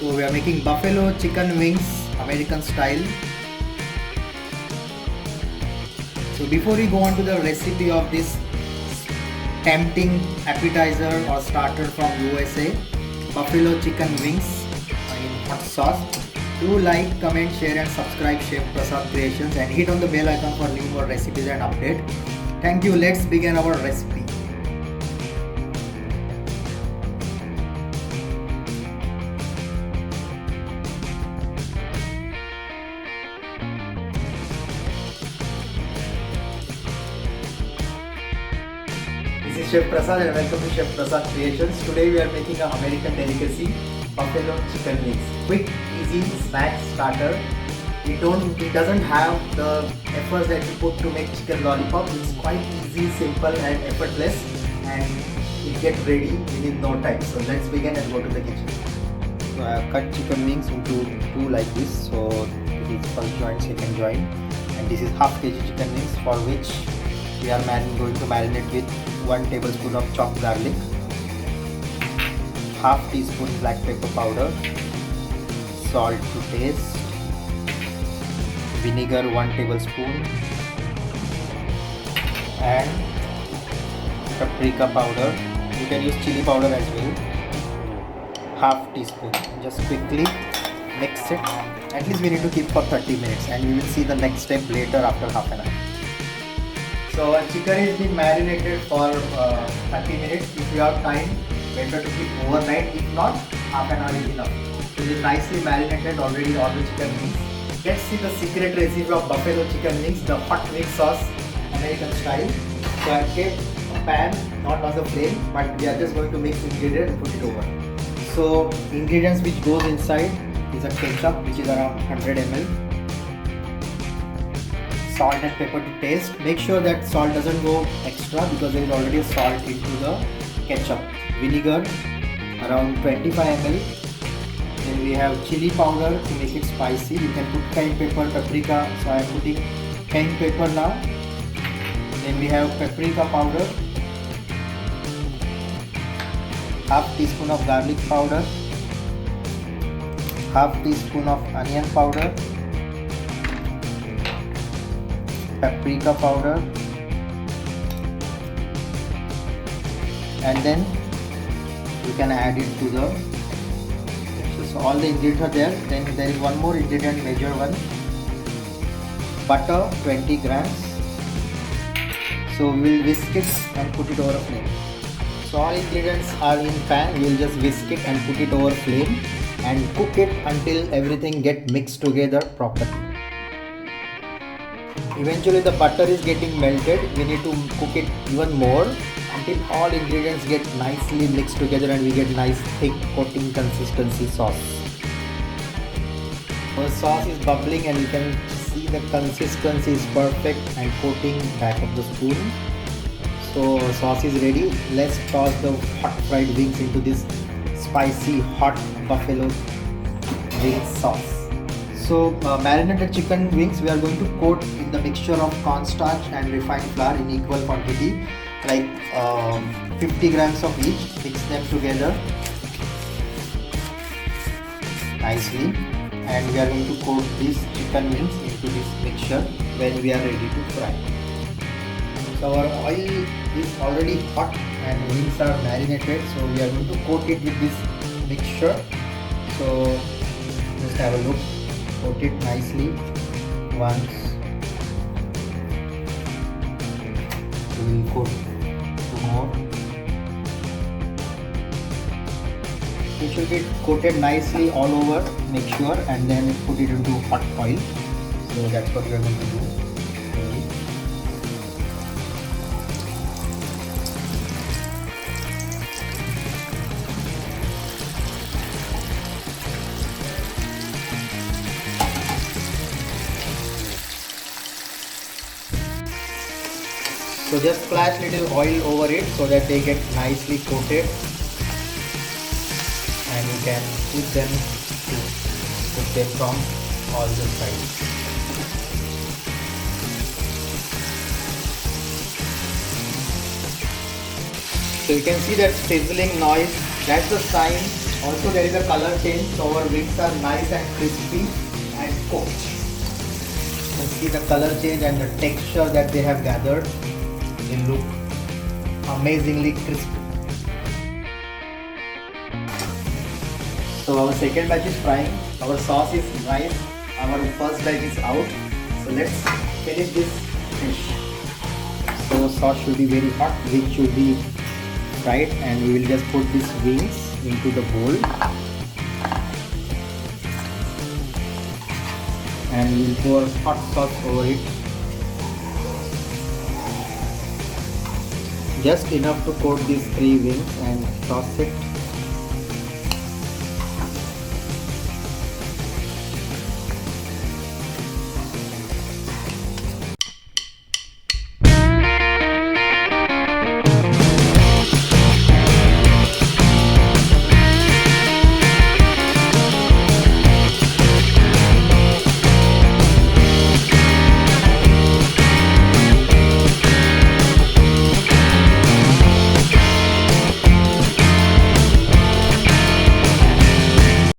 So we are making buffalo chicken wings, American style. So before we go on to the recipe of this tempting appetizer or starter from USA, buffalo chicken wings in hot sauce, do like, comment, share and subscribe Chef Prasad Creations and hit on the bell icon for new more recipes and update. Thank you. Let's begin our recipe. This is Chef Prasad and welcome to Chef Prasad Creations. Today we are making an American delicacy, buffalo chicken wings. Quick, easy snack starter. It doesn't have the efforts that you put to make chicken lollipop. It's quite easy, simple and effortless, and it gets ready within no time. So let's begin and go to the kitchen. So I have cut chicken wings into two like this. So this is first joint, second joint, and this is half kg chicken wings for which we are going to marinate with 1 tablespoon of chopped garlic, half teaspoon black pepper powder, salt to taste, vinegar 1 tablespoon, and paprika powder. You can use chili powder as well, half teaspoon. Just quickly mix it. At least we need to keep for 30 minutes and we will see the next step later after half an hour. So our chicken is being marinated for 30 minutes. If you have time, better to keep overnight. If not, half an hour is enough. So it is nicely marinated already, all the chicken wings. Let's see the secret recipe of buffalo chicken wings, the hot wing sauce, American style. So I kept a pan, not on the flame, but we are just going to mix ingredients and put it over. So ingredients which goes inside is a ketchup, which is around 100 ml. Salt and pepper to taste. Make sure that salt doesn't go extra because there is already a salt into the ketchup. Vinegar around 25 ml. Then we have chili powder to make it spicy. You can put cayenne pepper, paprika. So I am putting cayenne pepper now. Then we have paprika powder, half teaspoon of garlic powder, half teaspoon of onion powder, paprika powder, and then you can add it to the mixture. So all the ingredients are there. Then there is one more ingredient, major one, butter 20 grams. So we will whisk it and put it over a flame. So all ingredients are in pan. We will just whisk it and put it over flame and cook it until everything get mixed together properly. Eventually the butter is getting melted. We need to cook it even more until all ingredients get nicely mixed together and we get nice thick coating consistency sauce. The sauce is bubbling and you can see the consistency is perfect and coating back of the spoon. So sauce is ready. Let's toss the hot fried wings into this spicy hot buffalo wing sauce. So marinated chicken wings we are going to coat in the mixture of cornstarch and refined flour in equal quantity, like 50 grams of each. Mix them together nicely and we are going to coat these chicken wings into this mixture when we are ready to fry. So our oil is already hot and wings are marinated, so we are going to coat it with this mixture. So just have a look. Coat it nicely once. We will coat 2 more. It should be coated nicely all over, make sure, and then put it into hot oil. So that's what we are going to do. So just splash little oil over it so that they get nicely coated and you can put them to cook them from all the sides. So you can see that sizzling noise, that's the sign Also there is a color change, so our wings are nice and crispy and cooked. You can see the color change and the texture that they have gathered. They look amazingly crispy. So our second batch is frying, our sauce is nice, our first batch is out. So let's finish this fish. So sauce should be very hot, which should be fried, and we will just put these wings into the bowl. And we will pour hot sauce over it. Just enough to coat these 3 wings and toss it